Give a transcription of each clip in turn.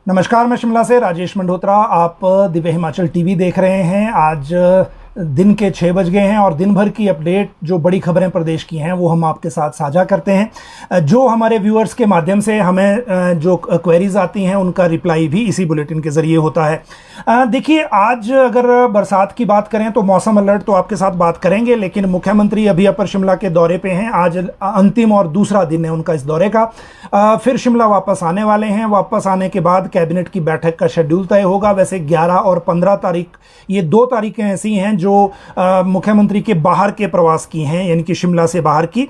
नमस्कार, मैं शिमला से राजेश मंडोत्रा। आप दिव्य हिमाचल टीवी देख रहे हैं। आज दिन के 6 बज गए हैं और दिन भर की अपडेट, जो बड़ी खबरें प्रदेश की हैं, वो हम आपके साथ साझा करते हैं। जो हमारे व्यूअर्स के माध्यम से हमें जो क्वेरीज आती हैं, उनका रिप्लाई भी इसी बुलेटिन के ज़रिए होता है। देखिए, आज अगर बरसात की बात करें तो मौसम अलर्ट तो आपके साथ बात करेंगे, लेकिन मुख्यमंत्री अभी अपर शिमला के दौरे पे हैं। आज अंतिम और दूसरा दिन है उनका इस दौरे का। फिर शिमला वापस आने वाले हैं। वापस आने के बाद कैबिनेट की बैठक का शेड्यूल तय होगा। वैसे 11 और 15 तारीख, ये 2 तारीखें ऐसी हैं जो मुख्यमंत्री के बाहर के प्रवास की हैं, यानी कि शिमला से बाहर की।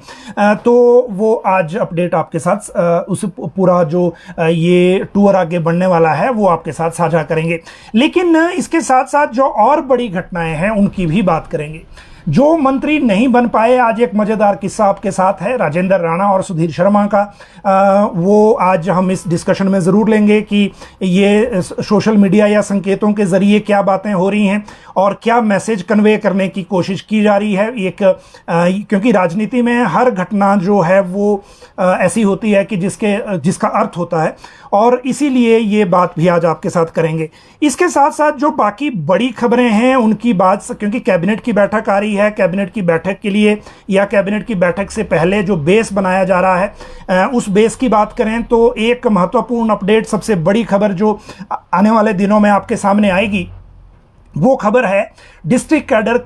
तो वो आज अपडेट आपके साथ उस पूरा जो ये टूर आगे बढ़ने वाला है वो आपके साथ साझा करेंगे। लेकिन इसके साथ साथ जो और बड़ी घटनाएं हैं उनकी भी बात करेंगे। जो मंत्री नहीं बन पाए, आज एक मजेदार किस्सा आपके साथ है राजेंद्र राणा और सुधीर शर्मा का। वो आज हम इस डिस्कशन में ज़रूर लेंगे कि ये सोशल मीडिया या संकेतों के ज़रिए क्या बातें हो रही हैं और क्या मैसेज कन्वे करने की कोशिश की जा रही है। क्योंकि राजनीति में हर घटना जो है वो ऐसी होती है कि जिसका अर्थ होता है, और इसीलिए ये बात भी आज आपके साथ करेंगे। इसके साथ साथ जो बाकी बड़ी खबरें हैं उनकी बात, क्योंकि कैबिनेट की बैठक आ रही है, कैबिनेट की बैठक के लिए या कैबिनेट की बैठक से पहले जो बेस बनाया जा रहा है, उस बेस की बात करें तो एक महत्वपूर्ण अपडेट, सबसे बड़ी खबर जो आने वाले दिनों में आपके सामने आएगी, वो खबर है डिस्ट्रिक्ट कैडर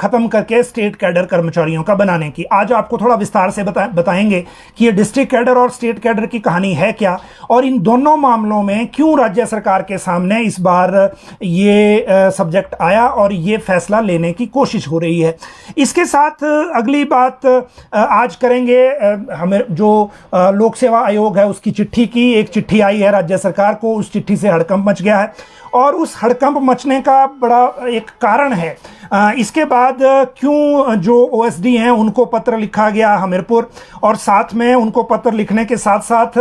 खत्म करके स्टेट कैडर कर्मचारियों का बनाने की। आज आपको थोड़ा विस्तार से बताएंगे कि ये डिस्ट्रिक्ट कैडर और स्टेट कैडर की कहानी है क्या, और इन दोनों मामलों में क्यों राज्य सरकार के सामने इस बार ये सब्जेक्ट आया और ये फैसला लेने की कोशिश हो रही है। इसके साथ अगली बात आज करेंगे, हमें जो लोक सेवा आयोग है उसकी चिट्ठी की। एक चिट्ठी आई है राज्य सरकार को, उस चिट्ठी से हड़कंप मच गया है, और उस हड़कंप मचने का बड़ा एक कारण है। इसके बाद क्यों जो ओएसडी हैं उनको पत्र लिखा गया हमीरपुर, और साथ में उनको पत्र लिखने के साथ साथ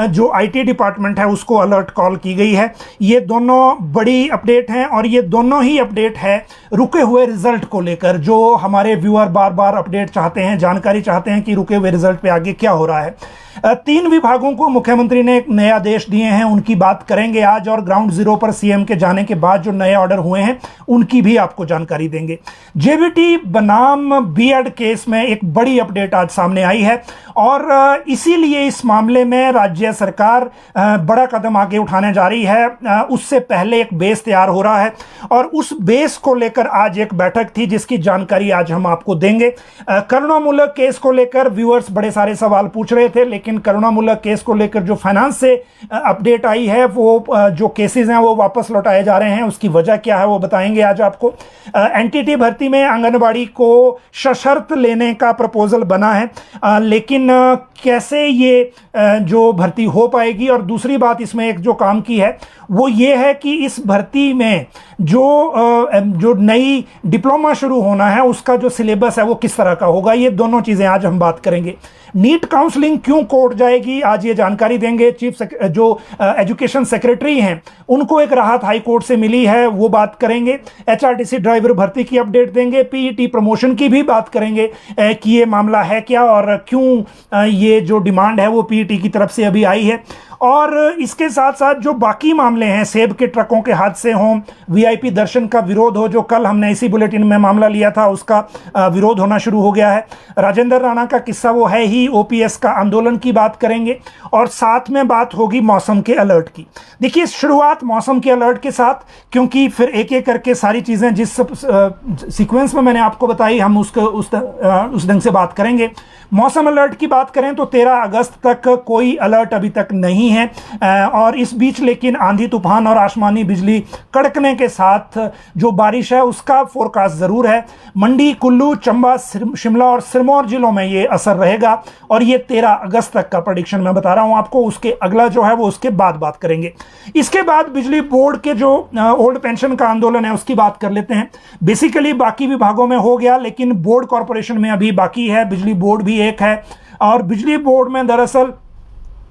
जो आईटी डिपार्टमेंट है उसको अलर्ट कॉल की गई है। ये दोनों बड़ी अपडेट हैं, और ये दोनों ही अपडेट है रुके हुए रिजल्ट को लेकर। जो हमारे व्यूअर बार बार अपडेट चाहते हैं, जानकारी चाहते हैं कि रुके हुए रिजल्ट पे आगे क्या हो रहा है। 3 विभागों को मुख्यमंत्री ने एक नए आदेश दिए हैं, उनकी बात करेंगे आज, और ग्राउंड जीरो पर सीएम के जाने के बाद जो नए ऑर्डर हुए हैं उनकी भी आपको जानकारी देंगे। जेबीटी बनाम बीएड केस में एक बड़ी अपडेट आज सामने आई है, और इसीलिए इस मामले में राज्य सरकार बड़ा कदम आगे उठाने जा रही है। उससे पहले एक बेस तैयार हो रहा है, और उस बेस को लेकर आज एक बैठक थी जिसकी जानकारी आज हम आपको देंगे। करुणामूलक केस को लेकर व्यूअर्स बड़े सारे सवाल पूछ रहे थे, लेकिन करुणामूलक केस को लेकर जो फाइनेंस से अपडेट आई है, वो जो केसेस हैं वो वापस लौटाए जा रहे हैं। उसकी वजह क्या है वो बताएंगे आज आपको। एनटीटी भर्ती में आंगनबाड़ी को सशर्त लेने का प्रपोजल बना है, लेकिन कैसे ये जो भर्ती हो पाएगी। और दूसरी बात इसमें एक जो काम की है वो ये है कि इस भर्ती में जो नई डिप्लोमा शुरू होना है उसका जो सिलेबस है वो किस तरह का होगा। ये दोनों चीज़ें आज हम बात करेंगे। नीट काउंसलिंग क्यों कोर्ट जाएगी, आज ये जानकारी देंगे। जो एजुकेशन सेक्रेटरी हैं उनको एक राहत हाई कोर्ट से मिली है, वो बात करेंगे। एचआरटीसी ड्राइवर भर्ती की अपडेट देंगे। पीईटी प्रमोशन की भी बात करेंगे कि ये मामला है क्या, और क्यों ये जो डिमांड है वो पीईटी की तरफ से अभी आई है। और इसके साथ साथ जो बाकी मामले हैं, सेब के ट्रकों के हादसे हों, वीआईपी दर्शन का विरोध हो, जो कल हमने इसी बुलेटिन में मामला लिया था, उसका विरोध होना शुरू हो गया है। राजेंद्र राणा का किस्सा वो है ही, ओपीएस का आंदोलन की बात करेंगे, और साथ में बात होगी मौसम के अलर्ट की। देखिए, शुरुआत मौसम के अलर्ट के साथ, क्योंकि फिर एक एक करके सारी चीज़ें जिस सीक्वेंस में मैंने आपको बताई हम उस ढंग से बात करेंगे। मौसम अलर्ट की बात करें तो 13 अगस्त तक कोई अलर्ट अभी तक नहीं है, और इस बीच लेकिन आंधी तूफान और आसमानी बिजली कड़कने के साथ जो बारिश है उसका फोरकास्ट ज़रूर है। मंडी, कुल्लू, चंबा, शिमला और सिरमौर जिलों में ये असर रहेगा, और ये 13 अगस्त तक का प्रेडिक्शन मैं बता रहा हूँ आपको। उसके अगला जो है वो उसके बाद बात करेंगे। इसके बाद बिजली बोर्ड के जो ओल्ड पेंशन का आंदोलन है उसकी बात कर लेते हैं। बेसिकली बाकी विभागों में हो गया, लेकिन बोर्ड कॉरपोरेशन में अभी बाकी है। बिजली बोर्ड भी एक है, और बिजली बोर्ड में दरअसल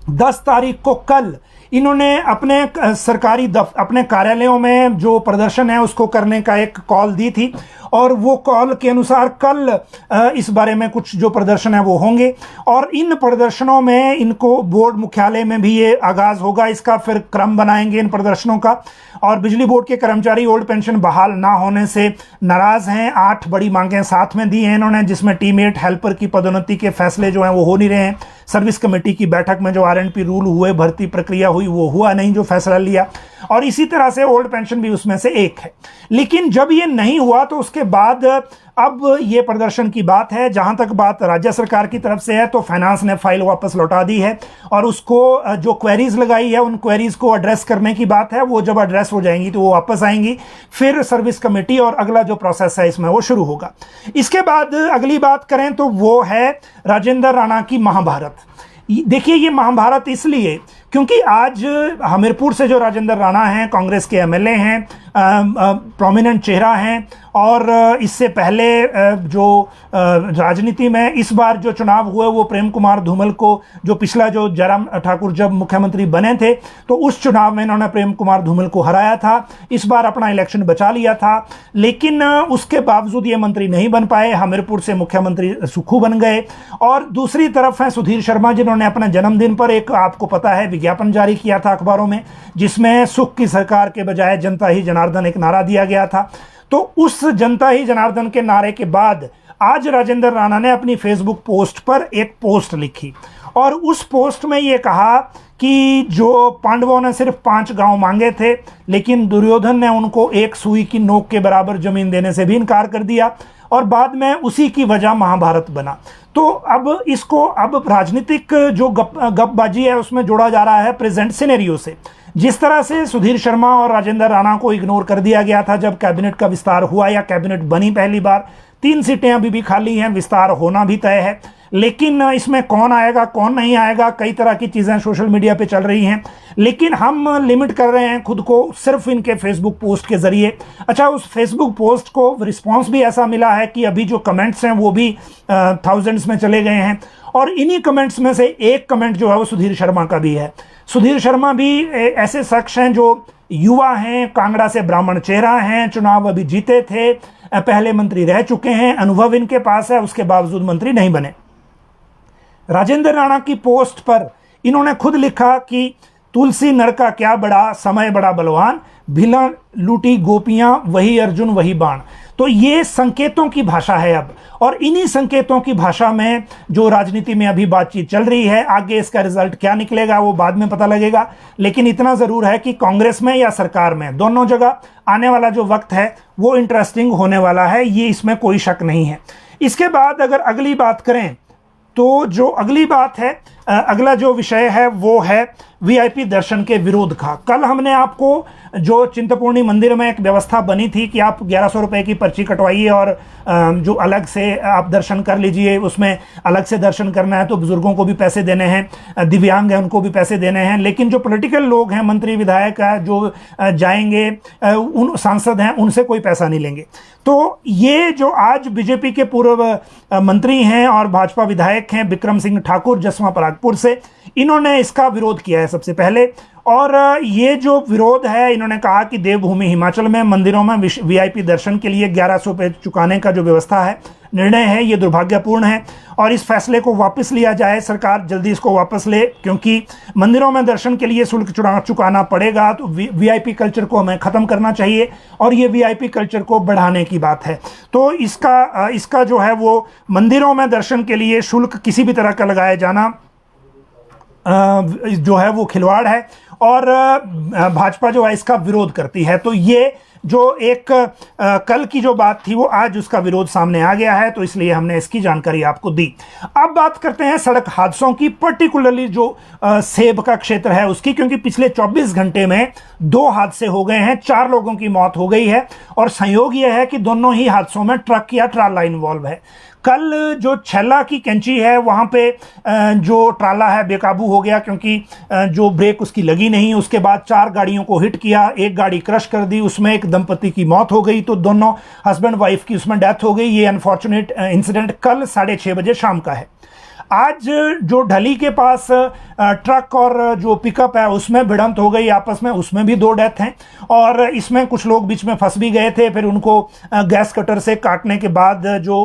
10 तारीख को कल इन्होंने अपने सरकारी अपने कार्यालयों में जो प्रदर्शन है उसको करने का एक कॉल दी थी, और वो कॉल के अनुसार कल इस बारे में कुछ जो प्रदर्शन है वो होंगे, और इन प्रदर्शनों में इनको बोर्ड मुख्यालय में भी ये आगाज होगा, इसका फिर क्रम बनाएंगे इन प्रदर्शनों का। और बिजली बोर्ड के कर्मचारी ओल्ड पेंशन बहाल ना होने से नाराज हैं। 8 बड़ी मांगें साथ में दी हैं इन्होंने, जिसमें टीममेट हेल्पर की पदोन्नति के फैसले जो हैं वो हो नहीं रहे हैं। सर्विस कमेटी की बैठक में जो आरएनपी रूल हुए, भर्ती प्रक्रिया हुई, वो हुआ नहीं जो फैसला लिया, और इसी तरह से ओल्ड पेंशन भी उसमें से एक है। लेकिन जब ये नहीं हुआ तो उसके बाद अब ये प्रदर्शन की बात है। जहां तक बात राज्य सरकार की तरफ से है तो फाइनेंस ने फाइल वापस लौटा दी है, और उसको जो क्वेरीज लगाई है उन क्वेरीज को एड्रेस करने की बात है। वो जब एड्रेस हो जाएंगी तो वो वापस आएंगी, फिर सर्विस कमेटी और अगला जो प्रोसेस है इसमें वो शुरू होगा। इसके बाद अगली बात करें तो वो है राजेंद्र राणा की महाभारत। देखिए, ये महाभारत इसलिए क्योंकि आज हमीरपुर से जो राजेंद्र राणा हैं, कांग्रेस के एमएलए हैं, प्रोमिनेंट चेहरा हैं, और इससे पहले जो राजनीति में इस बार जो चुनाव हुए वो प्रेम कुमार धूमल को, जो पिछला जो जयराम ठाकुर जब मुख्यमंत्री बने थे तो उस चुनाव में इन्होंने प्रेम कुमार धूमल को हराया था। इस बार अपना इलेक्शन बचा लिया था, लेकिन उसके बावजूद ये मंत्री नहीं बन पाए, हमीरपुर से मुख्यमंत्री सुक्खू बन गए। और दूसरी तरफ हैं सुधीर शर्मा, जिन्होंने अपने जन्मदिन पर एक, आपको पता है, विज्ञापन जारी किया था अखबारों में, जिसमें सुख की सरकार के बजाय जनता ही जनार्दन एक नारा दिया गया था। तो उस जनता ही जनार्दन के नारे के बाद आज राजेंद्र राणा ने अपनी फेसबुक पोस्ट पर एक पोस्ट लिखी, और उस पोस्ट में ये कहा कि जो पांडवों ने सिर्फ 5 गांव मांगे थे, लेकिन दुर्योधन ने उनको एक सुई की नोक के बराबर जमीन देने से भी इनकार कर दिया, और बाद में उसी की वजह महाभारत बना। तो अब इसको अब राजनीतिक जो गपबाजी है उसमें जोड़ा जा रहा है प्रेजेंट सिनेरियो से। जिस तरह से सुधीर शर्मा और राजेंद्र राणा को इग्नोर कर दिया गया था जब कैबिनेट का विस्तार हुआ या कैबिनेट बनी पहली बार, 3 सीटें अभी भी खाली हैं, विस्तार होना भी तय है, लेकिन इसमें कौन आएगा कौन नहीं आएगा, कई तरह की चीज़ें सोशल मीडिया पे चल रही हैं। लेकिन हम लिमिट कर रहे हैं खुद को सिर्फ इनके फेसबुक पोस्ट के ज़रिए। अच्छा, उस फेसबुक पोस्ट को रिस्पांस भी ऐसा मिला है कि अभी जो कमेंट्स हैं वो भी थाउजेंड्स में चले गए हैं, और इन्हीं कमेंट्स में से एक कमेंट जो है वो सुधीर शर्मा का भी है। सुधीर शर्मा भी ऐसे शख्स हैं जो युवा हैं, कांगड़ा से ब्राह्मण चेहरा हैं, चुनाव अभी जीते थे, पहले मंत्री रह चुके हैं, अनुभव इनके पास है, उसके बावजूद मंत्री नहीं बने। राजेंद्र राणा की पोस्ट पर इन्होंने खुद लिखा कि तुलसी नर का क्या बड़ा, समय बड़ा बलवान, भिला लूटी गोपियां, वही अर्जुन वही बाण। तो ये संकेतों की भाषा है अब, और इन्हीं संकेतों की भाषा में जो राजनीति में अभी बातचीत चल रही है। आगे इसका रिजल्ट क्या निकलेगा वो बाद में पता लगेगा, लेकिन इतना ज़रूर है कि कांग्रेस में या सरकार में, दोनों जगह आने वाला जो वक्त है वो इंटरेस्टिंग होने वाला है, ये इसमें कोई शक नहीं है। इसके बाद अगर अगली बात करें तो जो अगली बात है, अगला जो विषय है वो है वीआईपी दर्शन के विरोध का। कल हमने आपको जो चिंतपूर्णी मंदिर में एक व्यवस्था बनी थी कि आप 1100 रुपये की पर्ची कटवाइए और जो अलग से आप दर्शन कर लीजिए, उसमें अलग से दर्शन करना है तो बुजुर्गों को भी पैसे देने हैं, दिव्यांग हैं उनको भी पैसे देने हैं, लेकिन जो पॉलिटिकल लोग हैं, मंत्री विधायक जो जाएंगे, उन सांसद हैं, उनसे कोई पैसा नहीं लेंगे। तो ये जो आज बीजेपी के पूर्व मंत्री हैं और भाजपा विधायक हैं विक्रम सिंह ठाकुर जसवा परागपुर से, इन्होंने इसका विरोध किया है सबसे पहले। और ये जो विरोध है, इन्होंने कहा कि देवभूमि हिमाचल में मंदिरों में वीआईपी दर्शन के लिए 1100 रुपये चुकाने का जो व्यवस्था है, निर्णय है, ये दुर्भाग्यपूर्ण है, और इस फैसले को वापस लिया जाए, सरकार जल्दी इसको वापस ले, क्योंकि मंदिरों में दर्शन के लिए शुल्क चुकाना पड़ेगा। तो वीआईपी कल्चर को हमें ख़त्म करना चाहिए, और ये वीआईपी कल्चर को बढ़ाने की बात है। तो इसका जो है वो मंदिरों में दर्शन के लिए शुल्क किसी भी तरह का लगाया जाना जो है वो खिलवाड़ है, और भाजपा जो है इसका विरोध करती है। तो ये जो एक कल की जो बात थी वो आज उसका विरोध सामने आ गया है, तो इसलिए हमने इसकी जानकारी आपको दी। अब बात करते हैं सड़क हादसों की, पर्टिकुलरली जो सेब का क्षेत्र है उसकी, क्योंकि पिछले 24 घंटे में 2 हादसे हो गए हैं, 4 लोगों की मौत हो गई है, और संयोग यह है कि दोनों ही हादसों में ट्रक या ट्राला इन्वॉल्व है। कल जो छैला की कैंची है वहाँ पे जो ट्राला है बेकाबू हो गया, क्योंकि जो ब्रेक उसकी लगी नहीं, उसके बाद 4 गाड़ियों को हिट किया, एक गाड़ी क्रश कर दी, उसमें एक दंपति की मौत हो गई, तो दोनों हस्बैंड वाइफ की उसमें डेथ हो गई। ये अनफॉर्चुनेट इंसिडेंट कल 6:30 बजे शाम का है। आज जो ढली के पास ट्रक और जो पिकअप है उसमें भिड़ंत हो गई आपस में, उसमें भी 2 डेथ हैं और इसमें कुछ लोग बीच में फंस भी गए थे। फिर उनको गैस कटर से काटने के बाद जो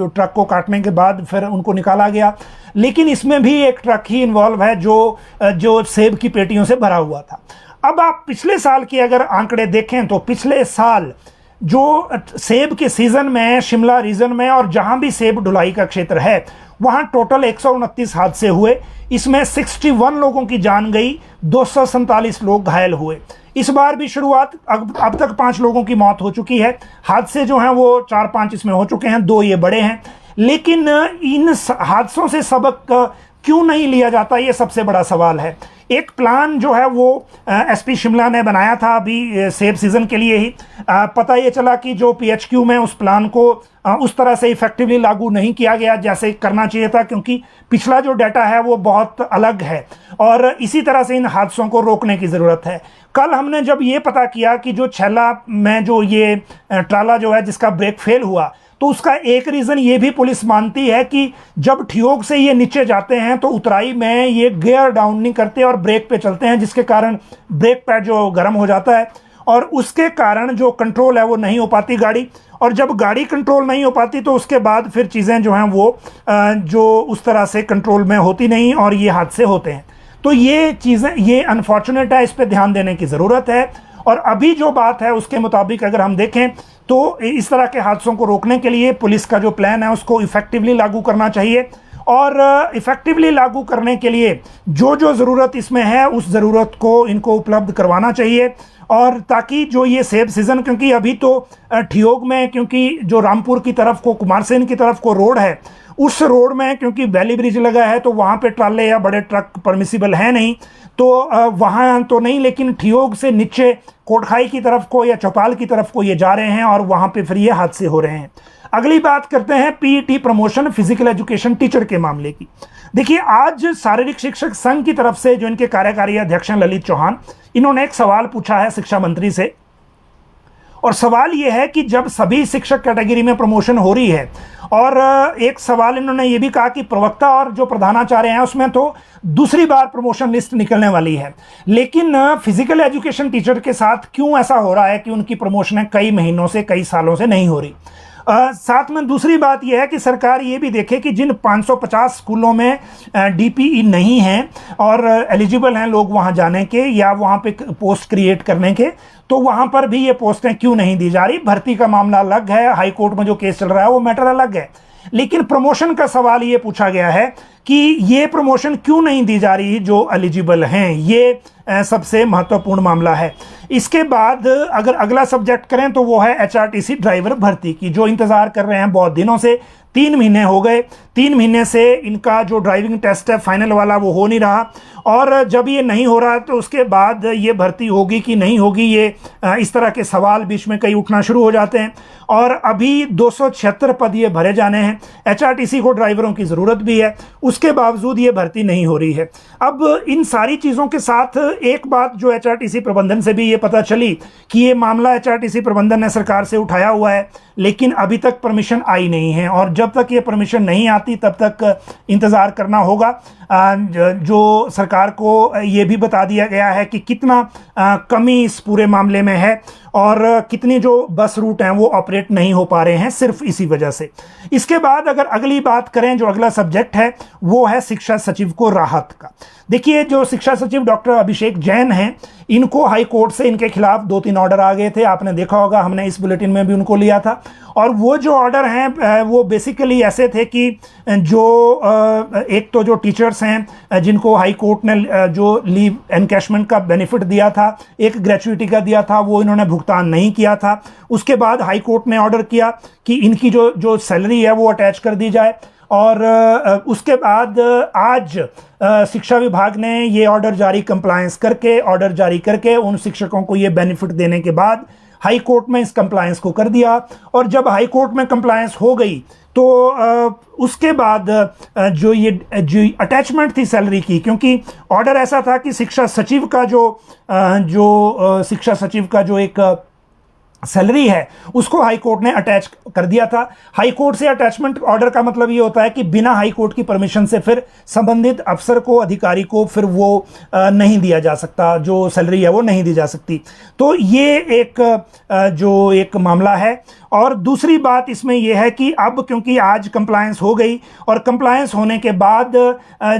ट्रक को काटने के बाद फिर उनको निकाला गया। लेकिन इसमें भी एक ट्रक ही इन्वॉल्व है जो सेब की पेटियों से भरा हुआ था। अब आप पिछले साल के अगर आंकड़े देखें तो पिछले साल जो सेब के सीजन में शिमला रीजन में और जहां भी सेब ढुलाई का क्षेत्र है वहां टोटल 129 हादसे हुए। इसमें 61 लोगों की जान गई, 247 लोग घायल हुए। इस बार भी शुरुआत अब तक 5 लोगों की मौत हो चुकी है। हादसे जो हैं वो 4-5 इसमें हो चुके हैं, 2 ये बड़े हैं। लेकिन इन हादसों से सबक क्यों नहीं लिया जाता, ये सबसे बड़ा सवाल है। एक प्लान जो है वो एसपी शिमला ने बनाया था अभी सेब सीजन के लिए ही। पता ये चला कि जो पीएचक्यू में उस प्लान को उस तरह से इफेक्टिवली लागू नहीं किया गया जैसे करना चाहिए था, क्योंकि पिछला जो डाटा है वो बहुत अलग है और इसी तरह से इन हादसों को रोकने की ज़रूरत है। कल हमने जब ये पता किया कि जो छैला में जो ये ट्राला जो है जिसका ब्रेक फेल हुआ, तो उसका एक रीज़न ये भी पुलिस मानती है कि जब ठियोग से ये नीचे जाते हैं तो उतराई में ये गियर डाउन नहीं करते और ब्रेक पे चलते हैं, जिसके कारण ब्रेक पैड जो गर्म हो जाता है और उसके कारण जो कंट्रोल है वो नहीं हो पाती गाड़ी। और जब गाड़ी कंट्रोल नहीं हो पाती तो उसके बाद फिर चीज़ें जो हैं वो जो उस तरह से कंट्रोल में होती नहीं और ये हादसे होते हैं। तो ये चीज़ें ये अनफॉर्चुनेट है, इस पर ध्यान देने की ज़रूरत है। और अभी जो बात है उसके मुताबिक अगर हम देखें तो इस तरह के हादसों को रोकने के लिए पुलिस का जो प्लान है उसको इफेक्टिवली लागू करना चाहिए और इफेक्टिवली लागू करने के लिए जो जो ज़रूरत इसमें है उस ज़रूरत को इनको उपलब्ध करवाना चाहिए। और ताकि जो ये सेब सीज़न, क्योंकि अभी तो ठियोग में क्योंकि जो रामपुर की तरफ को कुमारसेन की तरफ को रोड है, उस रोड में क्योंकि वैली ब्रिज लगा है तो वहाँ पे ट्राले या बड़े ट्रक परमिसिबल है नहीं, तो वहाँ तो नहीं, लेकिन ठियोग से नीचे कोटखाई की तरफ को या चौपाल की तरफ को ये जा रहे हैं और वहाँ पे फिर ये हादसे हो रहे हैं। अगली बात करते हैं PET promotion physical education teacher के मामले की। देखिए, आज शारीरिक शिक्षक संघ की तरफ से जो इनके कार्यकारी अध्यक्ष हैं ललित चौहान, इन्होंने एक सवाल पूछा है शिक्षा मंत्री से और सवाल यह है कि जब सभी शिक्षक कैटेगरी में प्रमोशन हो रही है और एक सवाल इन्होंने ये भी कहा कि प्रवक्ता और जो प्रधानाचार्य हैं उसमें तो दूसरी बार प्रमोशन लिस्ट निकलने वाली है, लेकिन फिजिकल एजुकेशन टीचर के साथ क्यों ऐसा हो रहा है कि उनकी प्रमोशनें कई महीनों से कई सालों से नहीं हो रही। साथ में दूसरी बात यह है कि सरकार ये भी देखे कि जिन 550 स्कूलों में डीपीई नहीं है और एलिजिबल हैं लोग वहां जाने के या वहां पे पोस्ट क्रिएट करने के, तो वहां पर भी ये पोस्टें क्यों नहीं दी जा रही। भर्ती का मामला अलग है, हाई कोर्ट में जो केस चल रहा है वो मैटर अलग है, लेकिन प्रमोशन का सवाल ये पूछा गया है कि ये प्रमोशन क्यों नहीं दी जा रही जो एलिजिबल हैं। ये सबसे महत्वपूर्ण मामला है। इसके बाद अगर अगला सब्जेक्ट करें तो वो है एचआरटीसी ड्राइवर भर्ती की, जो इंतज़ार कर रहे हैं बहुत दिनों से। 3 महीने हो गए, 3 महीने से इनका जो ड्राइविंग टेस्ट है फाइनल वाला वो हो नहीं रहा और जब ये नहीं हो रहा तो उसके बाद ये भर्ती होगी कि नहीं होगी, ये इस तरह के सवाल बीच में कई उठना शुरू हो जाते हैं। और अभी 276 पद ये भरे जाने हैं, एचआरटीसी को ड्राइवरों की ज़रूरत भी है, उसके बावजूद ये भर्ती नहीं हो रही है। अब इन सारी चीज़ों के साथ एक बात जो एचआरटीसी प्रबंधन से भी ये पता चली कि ये मामला एचआरटीसी प्रबंधन ने सरकार से उठाया हुआ है, लेकिन अभी तक परमिशन आई नहीं है और जब तक ये परमिशन नहीं आती तब तक इंतज़ार करना होगा। जो सरकार को ये भी बता दिया गया है कि कितना कमी इस पूरे मामले में है और कितनी जो बस रूट हैं वो ऑपरेट नहीं हो पा रहे हैं सिर्फ इसी वजह से। इसके बाद अगर अगली बात करें, जो अगला सब्जेक्ट है वो है शिक्षा सचिव को राहत का। देखिए, जो शिक्षा सचिव डॉक्टर अभिषेक जैन हैं, इनको हाई कोर्ट से इनके खिलाफ 2-3 ऑर्डर आ गए थे, आपने देखा होगा, हमने इस बुलेटिन में भी उनको लिया था। और वो जो ऑर्डर हैं वो बेसिकली ऐसे थे कि जो एक तो जो टीचर्स हैं जिनको हाई कोर्ट ने जो लीव एनकैशमेंट का बेनिफिट दिया था, एक ग्रेचुइटी का दिया था, वो इन्होंने भुगतान नहीं किया था। उसके बाद हाई कोर्ट ने ऑर्डर किया कि इनकी जो सैलरी है वो अटैच कर दी जाए और उसके बाद आज शिक्षा विभाग ने ये ऑर्डर जारी करके उन शिक्षकों को ये बेनिफिट देने के बाद हाई कोर्ट में इस कंप्लायंस को कर दिया। और जब हाई कोर्ट में कंप्लायंस हो गई तो उसके बाद जो अटैचमेंट थी सैलरी की, क्योंकि ऑर्डर ऐसा था कि शिक्षा सचिव का जो एक सैलरी है उसको हाई कोर्ट ने अटैच कर दिया था। हाई कोर्ट से अटैचमेंट ऑर्डर का मतलब ये होता है कि बिना हाई कोर्ट की परमिशन से फिर संबंधित अफसर को, अधिकारी को फिर वो नहीं दिया जा सकता, जो सैलरी है वो नहीं दी जा सकती। तो ये एक जो एक मामला है। और दूसरी बात इसमें यह है कि अब क्योंकि आज कंप्लायंस हो गई और कंप्लायंस होने के बाद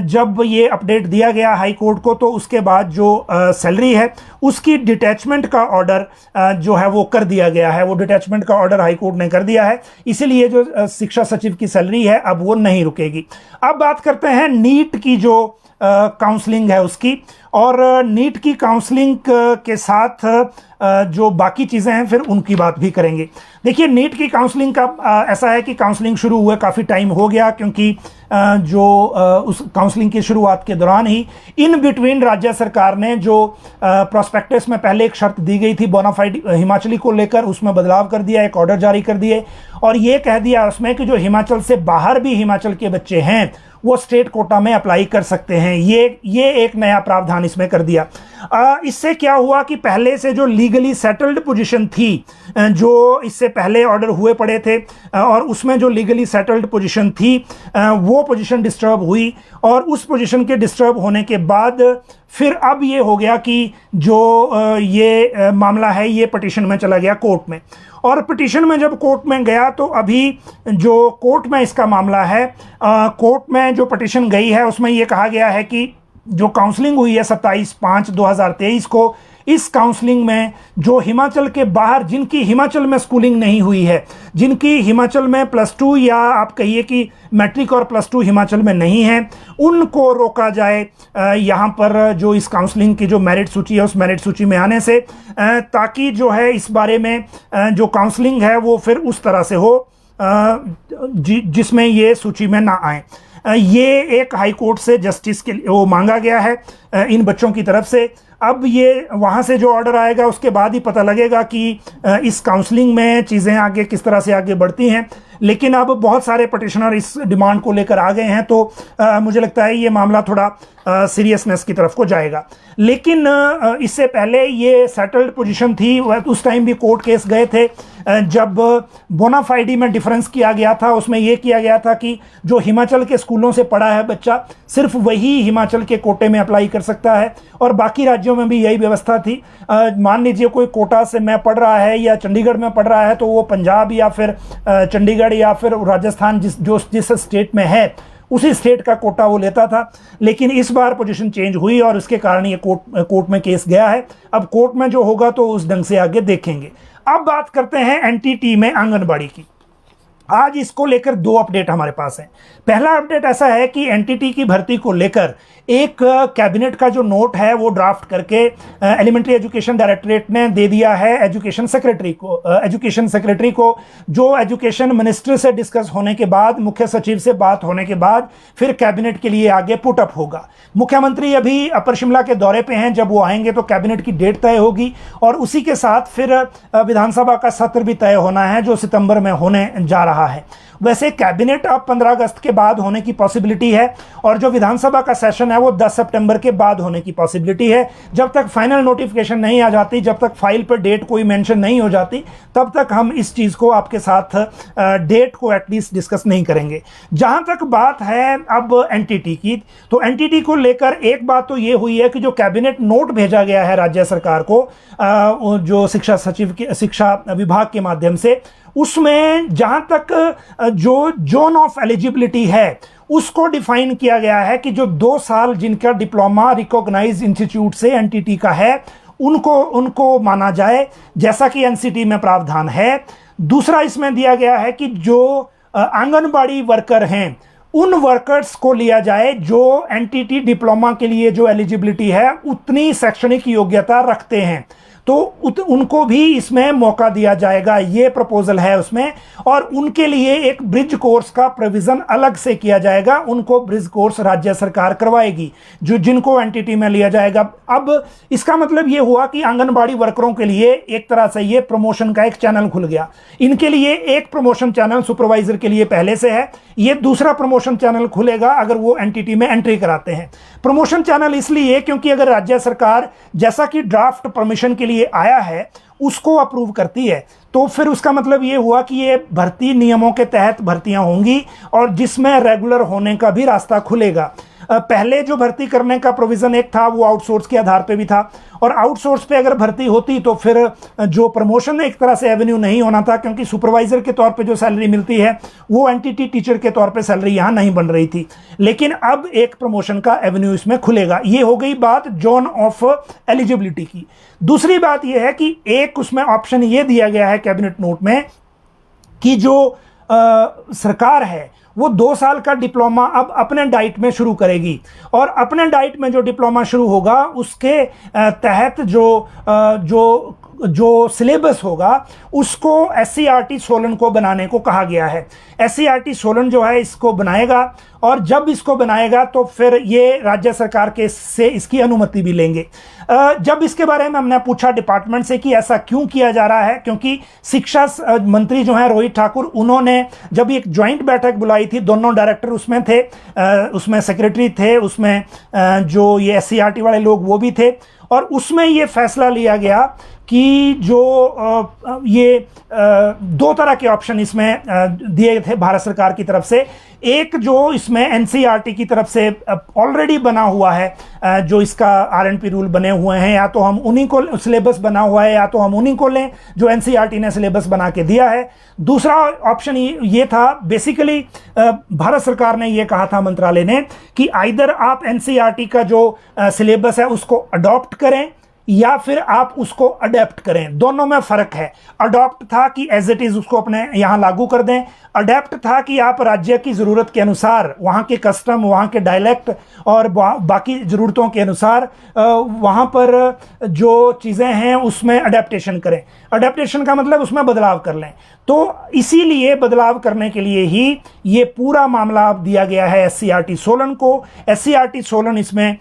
जब ये अपडेट दिया गया हाई कोर्ट को, तो उसके बाद जो सैलरी है उसकी डिटैचमेंट का ऑर्डर जो है वो कर दिया गया है। वो डिटैचमेंट का ऑर्डर हाई कोर्ट ने कर दिया है, इसीलिए जो शिक्षा सचिव की सैलरी है अब वो नहीं रुकेगी। अब बात करते हैं नीट की जो काउंसलिंग है उसकी, और नीट की काउंसलिंग के साथ जो बाकी चीज़ें हैं फिर उनकी बात भी करेंगे। देखिए, नीट की काउंसलिंग का ऐसा है कि काउंसलिंग शुरू हुए काफ़ी टाइम हो गया, क्योंकि उस काउंसलिंग की शुरुआत के दौरान ही इन बिटवीन राज्य सरकार ने जो प्रोस्पेक्टस में पहले एक शर्त दी गई थी बोनाफाइड हिमाचली को लेकर, उसमें बदलाव कर दिया, एक ऑर्डर जारी कर दिए और ये कह दिया उसमें कि जो हिमाचल से बाहर भी हिमाचल के बच्चे हैं वो स्टेट कोटा में अप्लाई कर सकते हैं। ये एक नया प्रावधान इसमें कर दिया। इससे क्या हुआ कि पहले से जो लीगली सेटल्ड पोजीशन थी, जो इससे पहले ऑर्डर हुए पड़े थे और उसमें जो लीगली सेटल्ड पोजीशन थी वो पोजीशन डिस्टर्ब हुई, और उस पोजीशन के डिस्टर्ब होने के बाद फिर अब ये हो गया कि जो ये मामला है ये पिटीशन में चला गया कोर्ट में। और पिटीशन में जब कोर्ट में गया तो अभी जो कोर्ट में इसका मामला है, कोर्ट में जो पिटीशन गई है उसमें ये कहा गया है कि जो काउंसलिंग हुई है 27/5/2023 को, इस काउंसलिंग में जो हिमाचल के बाहर, जिनकी हिमाचल में स्कूलिंग नहीं हुई है, जिनकी हिमाचल में +2 या आप कहिए कि मैट्रिक और +2 हिमाचल में नहीं है, उनको रोका जाए यहाँ पर जो इस काउंसलिंग की जो मेरिट सूची है उस मेरिट सूची में आने से, ताकि जो है इस बारे में जो काउंसलिंग है वो फिर उस तरह से हो जिसमें ये सूची में ना आए। ये एक हाई कोर्ट से जस्टिस के लिए वो मांगा गया है इन बच्चों की तरफ से। अब ये वहाँ से जो ऑर्डर आएगा उसके बाद ही पता लगेगा कि इस काउंसलिंग में चीज़ें आगे किस तरह से आगे बढ़ती हैं। लेकिन अब बहुत सारे पटिशनर इस डिमांड को लेकर आ गए हैं, तो मुझे लगता है ये मामला थोड़ा सीरियसनेस की तरफ को जाएगा। लेकिन इससे पहले ये सेटल्ड पोजीशन थी, उस टाइम भी कोर्ट केस गए थे जब बोनाफाइडी में डिफरेंस किया गया था। उसमें यह किया गया था कि जो हिमाचल के स्कूलों से पढ़ा है बच्चा, सिर्फ वही हिमाचल के कोटे में अप्लाई कर सकता है, और बाकी राज्यों में भी यही व्यवस्था थी। मान लीजिए कोई कोटा से मैं पढ़ रहा है या चंडीगढ़ में पढ़ रहा है, तो वो पंजाब या फिर चंडीगढ़ या फिर राजस्थान जिस स्टेट में है उसी स्टेट का कोटा वो लेता था। लेकिन इस बार पोजीशन चेंज हुई और उसके कारण ये कोर्ट में केस गया है। अब कोर्ट में जो होगा तो उस ढंग से आगे देखेंगे। अब बात करते हैं एनटीटी में आंगनबाड़ी की। आज इसको लेकर 2 अपडेट हमारे पास हैं। पहला अपडेट ऐसा है कि एनटीटी की भर्ती को लेकर एक कैबिनेट का जो नोट है वो ड्राफ्ट करके एलिमेंट्री एजुकेशन डायरेक्टरेट ने दे दिया है एजुकेशन सेक्रेटरी को, जो एजुकेशन मिनिस्टर से डिस्कस होने के बाद, मुख्य सचिव से बात होने के बाद फिर कैबिनेट के लिए आगे पुट अप होगा। मुख्यमंत्री अभी अपर शिमला के दौरे पे हैं, जब वो आएंगे तो कैबिनेट की डेट तय होगी और उसी के साथ फिर विधानसभा का सत्र भी तय होना है जो सितंबर में होने जा रहा है। वैसे कैबिनेट अब 15 अगस्त के बाद होने की पॉसिबिलिटी है, और जो विधानसभा का सेशन है वो 10 सितंबर के बाद होने की पॉसिबिलिटी है। जब तक फाइनल नोटिफिकेशन नहीं आ जाती, जब तक फाइल पर डेट कोई मेंशन नहीं हो जाती, तब तक हम इस चीज़ को आपके साथ डेट को एटलीस्ट डिस्कस नहीं करेंगे। जहां तक बात है अब एनटीटी की, तो एनटीटी को लेकर एक बात तो ये हुई है कि जो कैबिनेट नोट भेजा गया है राज्य सरकार को जो शिक्षा सचिव के शिक्षा विभाग के माध्यम से, उसमें जहां तक जो जोन ऑफ एलिजिबिलिटी है उसको डिफाइन किया गया है कि जो 2 साल जिनका डिप्लोमा रिकॉग्नाइज्ड इंस्टीट्यूट से एनटीटी का है उनको माना जाए, जैसा कि एनसीटी में प्रावधान है। दूसरा इसमें दिया गया है कि जो आंगनबाड़ी वर्कर हैं उन वर्कर्स को लिया जाए जो एनटीटी डिप्लोमा के लिए जो एलिजिबिलिटी है उतनी शैक्षणिक योग्यता रखते हैं, तो उनको भी इसमें मौका दिया जाएगा, ये प्रपोजल है उसमें। और उनके लिए एक ब्रिज कोर्स का प्रोविजन अलग से किया जाएगा, उनको ब्रिज कोर्स राज्य सरकार करवाएगी जिनको एनटीटी में लिया जाएगा। अब इसका मतलब ये हुआ कि आंगनबाड़ी वर्करों के लिए एक तरह से ये प्रमोशन का एक चैनल खुल गया। इनके लिए एक प्रमोशन चैनल सुपरवाइजर के लिए पहले से है, ये दूसरा प्रमोशन चैनल खुलेगा अगर वो एनटीटी में एंट्री कराते हैं। प्रमोशन चैनल इसलिए क्योंकि अगर राज्य सरकार, जैसा कि ड्राफ्ट परमिशन के लिए आया है, उसको अप्रूव करती है, तो फिर उसका मतलब ये हुआ कि ये भर्ती नियमों के तहत भर्तियां होंगी और जिसमें रेगुलर होने का भी रास्ता खुलेगा। पहले जो भर्ती करने का प्रोविज़न एक था वो आउटसोर्स के आधार पे भी था, और आउटसोर्स पे अगर भर्ती होती तो फिर जो प्रमोशन एक तरह से एवेन्यू नहीं होना था, क्योंकि सुपरवाइजर के तौर पे जो सैलरी मिलती है वो एंटिटी टीचर के तौर पे सैलरी यहाँ नहीं बन रही थी। लेकिन अब एक प्रमोशन का एवेन्यू इसमें खुलेगा। ये हो गई बात जोन ऑफ एलिजिबिलिटी की। दूसरी बात यह है कि एक उसमें ऑप्शन ये दिया गया है कैबिनेट नोट में कि जो सरकार है वो 2 साल का डिप्लोमा अब अपने डाइट में शुरू करेगी, और अपने डाइट में जो डिप्लोमा शुरू होगा उसके तहत जो सिलेबस होगा उसको SCERT सोलन को बनाने को कहा गया है। SCERT सोलन जो है इसको बनाएगा, और जब इसको बनाएगा तो फिर ये राज्य सरकार के से इसकी अनुमति भी लेंगे। जब इसके बारे में हमने पूछा डिपार्टमेंट से कि ऐसा क्यों किया जा रहा है, क्योंकि शिक्षा मंत्री जो हैं रोहित ठाकुर, उन्होंने जब एक ज्वाइंट बैठक बुलाई थी, दोनों डायरेक्टर उसमें थे, उसमें सेक्रेटरी थे, उसमें जो ये SCERT वाले लोग वो भी थे, और उसमें ये फैसला लिया गया कि जो ये 2 तरह के ऑप्शन इसमें दिए थे भारत सरकार की तरफ से। एक जो इसमें NCERT की तरफ से ऑलरेडी बना हुआ है, जो इसका RNP रूल बने हुए हैं, या तो हम उन्हीं को सिलेबस बना हुआ है या तो हम उन्हीं को लें जो NCERT ने सिलेबस बना के दिया है। दूसरा ऑप्शन ये था, बेसिकली भारत सरकार ने ये कहा था, मंत्रालय ने, कि आइदर आप NCERT का जो सिलेबस है उसको अडॉप्ट करें या फिर आप उसको अडेप्ट करें। दोनों में फर्क है। अडॉप्ट था कि एज इट इज उसको अपने यहां लागू कर दें, अडेप्ट था कि आप राज्य की ज़रूरत के अनुसार, वहां के कस्टम, वहां के डायलेक्ट और बाकी ज़रूरतों के अनुसार वहां पर जो चीज़ें हैं उसमें अडेप्टेशन करें। अडेप्टेशन का मतलब उसमें बदलाव कर लें। तो इसीलिए बदलाव करने के लिए ही ये पूरा मामला अब दिया गया है SCERT सोलन को। SCERT सोलन इसमें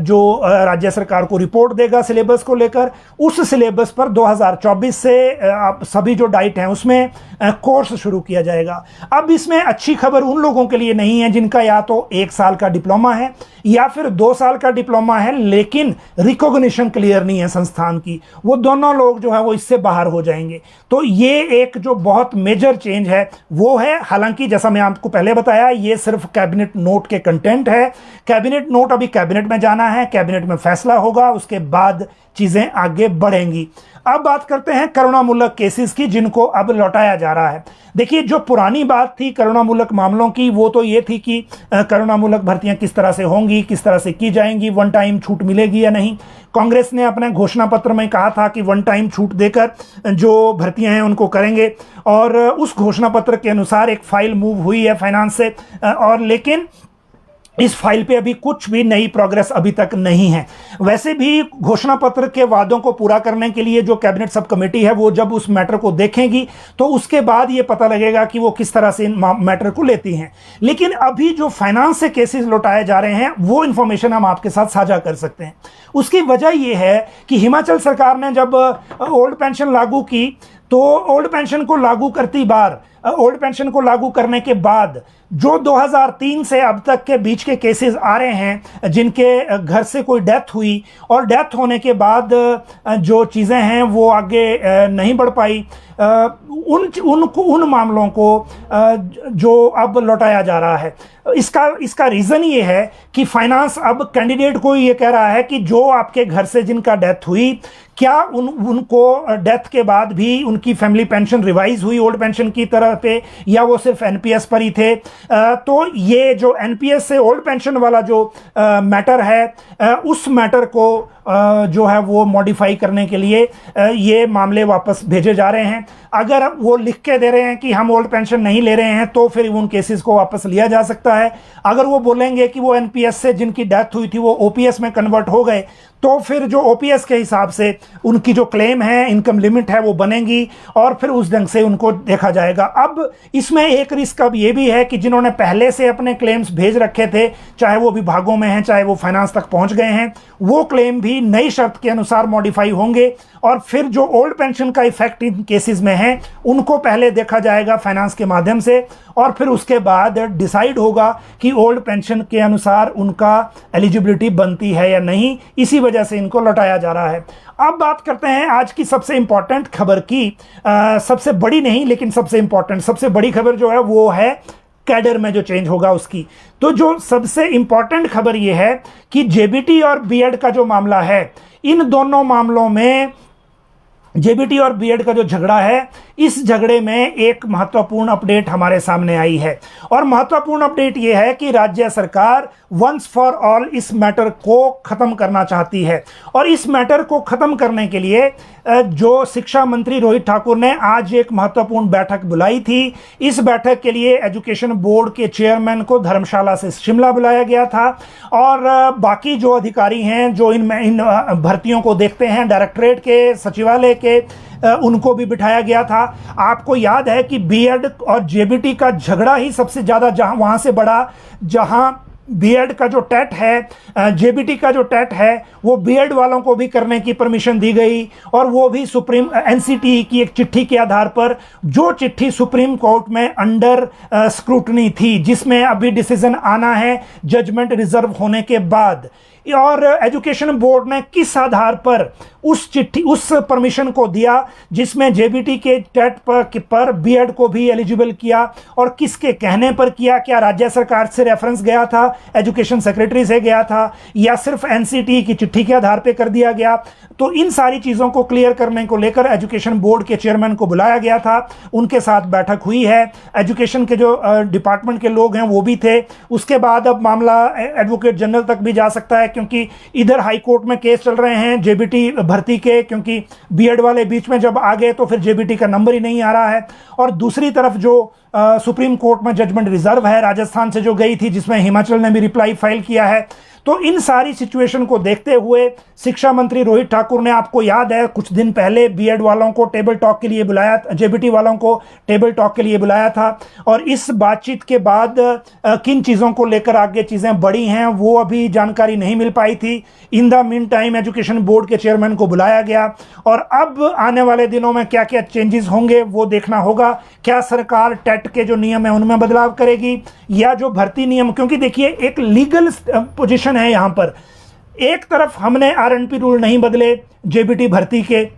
जो राज्य सरकार को रिपोर्ट देगा सिलेबस को लेकर, उस सिलेबस पर 2024 से सभी जो डाइट हैं उसमें कोर्स शुरू किया जाएगा। अब इसमें अच्छी खबर उन लोगों के लिए नहीं है जिनका या तो 1 साल का डिप्लोमा है या फिर 2 साल का डिप्लोमा है लेकिन रिकॉग्निशन क्लियर नहीं है संस्थान की। वो दोनों लोग जो है वो इससे बाहर हो जाएंगे। तो ये एक जो बहुत मेजर चेंज है वो है। हालांकि जैसा मैं आपको पहले बताया, ये सिर्फ कैबिनेट नोट के कंटेंट है। कैबिनेट नोट अभी कैबिनेट में जाना है, कैबिनेट में फैसला होगा, उसके बाद चीजें आगे बढ़ेंगी। अब बात करते हैं करुणामूलक केसेस की, जिनको अब लौटाया जा रहा है। देखिए, जो पुरानी बात थी करुणामूलक मामलों की, वो तो ये थी कि करुणामूलक भर्तियां किस तरह से होंगी, किस तरह से की जाएंगी, वन टाइम छूट मिलेगी या नहीं। कांग्रेस ने अपने घोषणा पत्र में कहा था कि वन टाइम छूट देकर जो भर्तियां हैं उनको करेंगे, और उस घोषणा पत्र के अनुसार एक फाइल मूव हुई है फाइनेंस से, और लेकिन इस फाइल पे अभी कुछ भी नई प्रोग्रेस अभी तक नहीं है। वैसे भी घोषणा पत्र के वादों को पूरा करने के लिए जो कैबिनेट सब कमेटी है वो जब उस मैटर को देखेगी तो उसके बाद ये पता लगेगा कि वो किस तरह से इन मैटर को लेती हैं। लेकिन अभी जो फाइनेंस से केसेस लौटाए जा रहे हैं वो इंफॉर्मेशन हम आपके साथ साझा कर सकते हैं। उसकी वजह यह है कि हिमाचल सरकार ने जब ओल्ड पेंशन लागू की तो ओल्ड पेंशन को लागू करने के बाद जो 2003 से अब तक के बीच के केसेस आ रहे हैं जिनके घर से कोई डेथ हुई और डेथ होने के बाद जो चीज़ें हैं वो आगे नहीं बढ़ पाई, उन मामलों को जो अब लौटाया जा रहा है। इसका रीज़न ये है कि फाइनेंस अब कैंडिडेट को ये कह रहा है कि जो आपके घर से जिनका डेथ हुई, क्या उनको डेथ के बाद भी उनकी फैमिली पेंशन रिवाइज हुई ओल्ड पेंशन की तरह पे, या वो सिर्फ एनपीएस पर ही थे। तो ये जो एनपीएस से ओल्ड पेंशन वाला जो मैटर है, उस मैटर को जो है वो मॉडिफाई करने के लिए ये मामले वापस भेजे जा रहे हैं। अगर वो लिख के दे रहे हैं कि हम ओल्ड पेंशन नहीं ले रहे हैं तो फिर उन केसेस को वापस लिया जा सकता है। अगर वो बोलेंगे कि वो एनपीएस से जिनकी डेथ हुई थी वो ओपीएस में कन्वर्ट हो गए तो फिर जो ओपीएस के हिसाब से उनकी जो क्लेम है, इनकम लिमिट है, वो बनेगी और फिर उस ढंग से उनको देखा जाएगा। अब इसमें एक रिस्क अब ये भी है कि जिन्होंने पहले से अपने क्लेम्स भेज रखे थे, चाहे वो विभागों में हैं, चाहे वो फाइनेंस तक पहुंच गए हैं, वो क्लेम भी नई शर्त के अनुसार मॉडिफाई होंगे और फिर जो ओल्ड पेंशन का इफेक्ट इन केसेस में है उनको पहले देखा जाएगा फाइनेंस के माध्यम से और फिर उसके बाद डिसाइड होगा कि ओल्ड पेंशन के अनुसार उनका एलिजिबिलिटी बनती है या नहीं। इसी वजह से इनको लौटाया जा रहा है। अब बात करते हैं आज की सबसे इंपॉर्टेंट खबर की। सबसे बड़ी नहीं लेकिन सबसे इंपॉर्टेंट, सबसे बड़ी खबर जो है वो है कैडर में जो चेंज होगा उसकी। तो जो सबसे इंपॉर्टेंट खबर ये है कि जेबीटी और बीएड का जो मामला है, इन दोनों मामलों में जेबीटी और बीएड का जो झगड़ा है, इस झगड़े में एक महत्वपूर्ण अपडेट हमारे सामने आई है। और महत्वपूर्ण अपडेट यह है कि राज्य सरकार वंस फॉर ऑल इस मैटर को खत्म करना चाहती है। और इस मैटर को खत्म करने के लिए जो शिक्षा मंत्री रोहित ठाकुर ने आज एक महत्वपूर्ण बैठक बुलाई थी। इस बैठक के लिए एजुकेशन बोर्ड के चेयरमैन को धर्मशाला से शिमला बुलाया गया था और बाकी जो अधिकारी हैं जो इन भर्तियों को देखते हैं, डायरेक्टरेट के, सचिवालय के, उनको भी बिठाया गया था। आपको याद है कि बीएड और जेबीटी का झगड़ा ही सबसे ज्यादा वहां से बड़ा, जहां बीएड का जो टेट है, जेबीटी का जो टेट है, वो बीएड वालों को भी करने की परमिशन दी गई और वो भी सुप्रीम एनसीटी की एक चिट्ठी के आधार पर, जो चिट्ठी सुप्रीम कोर्ट में अंडर स्क्रूटनी थी, जिसमें अभी डिसीजन आना है जजमेंट रिजर्व होने के बाद। और एजुकेशन बोर्ड ने किस आधार पर उस चिट्ठी, उस परमिशन को दिया जिसमें जेबीटी के टेट पर बीएड को भी एलिजिबल किया, और किसके कहने पर किया? क्या राज्य सरकार से रेफरेंस गया था, एजुकेशन सेक्रेटरी से गया था, या सिर्फ एनसीटी की चिट्ठी के आधार पर कर दिया गया? तो इन सारी चीज़ों को क्लियर करने को लेकर एजुकेशन बोर्ड के चेयरमैन को बुलाया गया था, उनके साथ बैठक हुई है। एजुकेशन के जो डिपार्टमेंट के लोग हैं वो भी थे। उसके बाद अब मामला एडवोकेट जनरल तक भी जा सकता है, क्योंकि इधर हाई कोर्ट में केस चल रहे हैं जेबीटी भर्ती के, क्योंकि बीएड वाले बीच में जब आ गए तो फिर जेबीटी का नंबर ही नहीं आ रहा है। और दूसरी तरफ जो सुप्रीम कोर्ट में जजमेंट रिजर्व है राजस्थान से जो गई थी, जिसमें हिमाचल ने भी रिप्लाई फाइल किया है। तो इन सारी सिचुएशन को देखते हुए शिक्षा मंत्री रोहित ठाकुर ने, आपको याद है, कुछ दिन पहले बीएड वालों को टेबल टॉक के लिए बुलाया, जेबीटी वालों को टेबल टॉक के लिए बुलाया था। और इस बातचीत के बाद किन चीज़ों को लेकर आगे चीज़ें बढ़ी हैं वो अभी जानकारी नहीं मिल पाई थी। In the mean time education board के चेयरमैन को बुलाया गया और अब आने वाले दिनों में क्या क्या चेंजेस होंगे वो देखना होगा। क्या सरकार टेट के जो नियम है उनमें बदलाव करेगी, या जो भर्ती नियम, क्योंकि देखिए एक लीगल पोजीशन है यहां पर। एक तरफ हमने आरएनपी रूल नहीं बदले जेबीटी भर्ती के,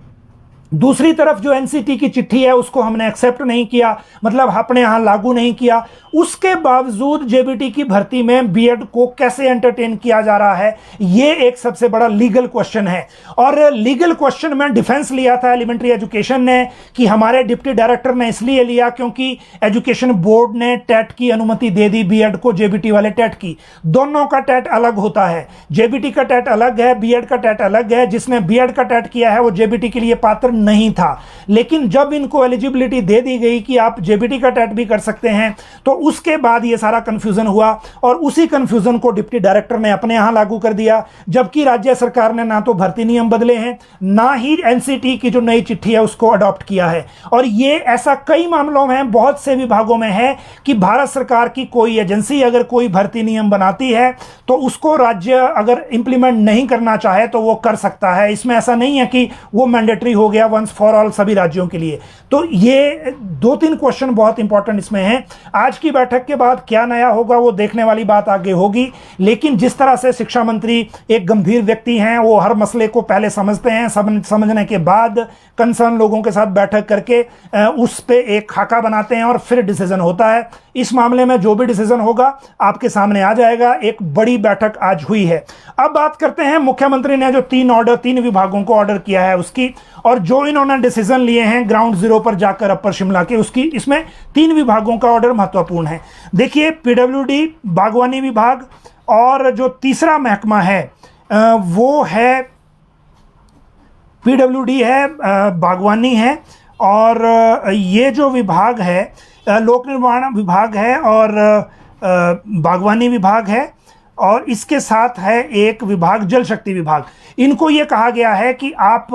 दूसरी तरफ जो एनसीटी की चिट्ठी है उसको हमने एक्सेप्ट नहीं किया, मतलब अपने यहां लागू नहीं किया। उसके बावजूद जेबीटी की भर्ती में बीएड को कैसे एंटरटेन किया जा रहा है, ये एक सबसे बड़ा लीगल क्वेश्चन है। और लीगल क्वेश्चन में डिफेंस लिया था एलिमेंट्री एजुकेशन ने कि हमारे डिप्टी डायरेक्टर ने इसलिए लिया क्योंकि एजुकेशन बोर्ड ने टेट की अनुमति दे दी बीएड को, जेबीटी वाले टेट की। दोनों का टेट अलग होता है, जेबीटी का टेट अलग है, बीएड का टेट अलग है। जिसने बीएड का टेट किया है वो जेबीटी के लिए पात्र नहीं था, लेकिन जब इनको एलिजिबिलिटी दे दी गई कि आप जेबीटी का टेट भी कर सकते हैं, तो उसके बाद ये सारा कंफ्यूजन हुआ और उसी कंफ्यूजन को डिप्टी डायरेक्टर ने अपने यहां लागू कर दिया। जबकि राज्य सरकार ने ना तो भर्ती नियम बदले हैं, ना ही एनसीटी की जो नई चिट्ठी है उसको अडॉप्ट किया है। और ये ऐसा कई मामलों में, बहुत से विभागों में है कि भारत सरकार की कोई एजेंसी अगर कोई भर्ती नियम बनाती है तो उसको राज्य अगर इंप्लीमेंट नहीं करना चाहे तो वो कर सकता है। इसमें ऐसा नहीं है कि वो मैंडेटरी हो गया वंस फॉर ऑल सभी राज्यों के लिए। तो ये 2-3 क्वेश्चन बहुत इंपॉर्टेंट इसमें हैं। आज की बैठक के बाद क्या नया होगा वो देखने वाली बात आगे होगी, लेकिन जिस तरह से शिक्षा मंत्री एक गंभीर व्यक्ति हैं, वो हर मसले को पहले समझते हैं, समझने के बाद कंसर्न लोगों के साथ बैठक करके उस पे एक खाका बनाते हैं और फिर डिसीजन होता है। इस मामले में जो भी डिसीजन होगा आपके सामने आ जाएगा। एक बड़ी बैठक आज हुई है। अब बात करते हैं मुख्यमंत्री ने जो 3 विभागों को ऑर्डर किया है उसकी, और जो इन्होंने डिसीजन लिए हैं ग्राउंड जीरो पर जाकर अपर शिमला के, उसकी, इसमें 3 विभागों का ऑर्डर महत्वपूर्ण है। देखिए, पीडब्ल्यूडी, बागवानी विभाग, और जो तीसरा महकमा है वो है पीडब्ल्यूडी है, बागवानी है, और ये जो विभाग है लोक निर्माण विभाग है और बागवानी विभाग है, और इसके साथ है एक विभाग जल शक्ति विभाग। इनको ये कहा गया है कि आप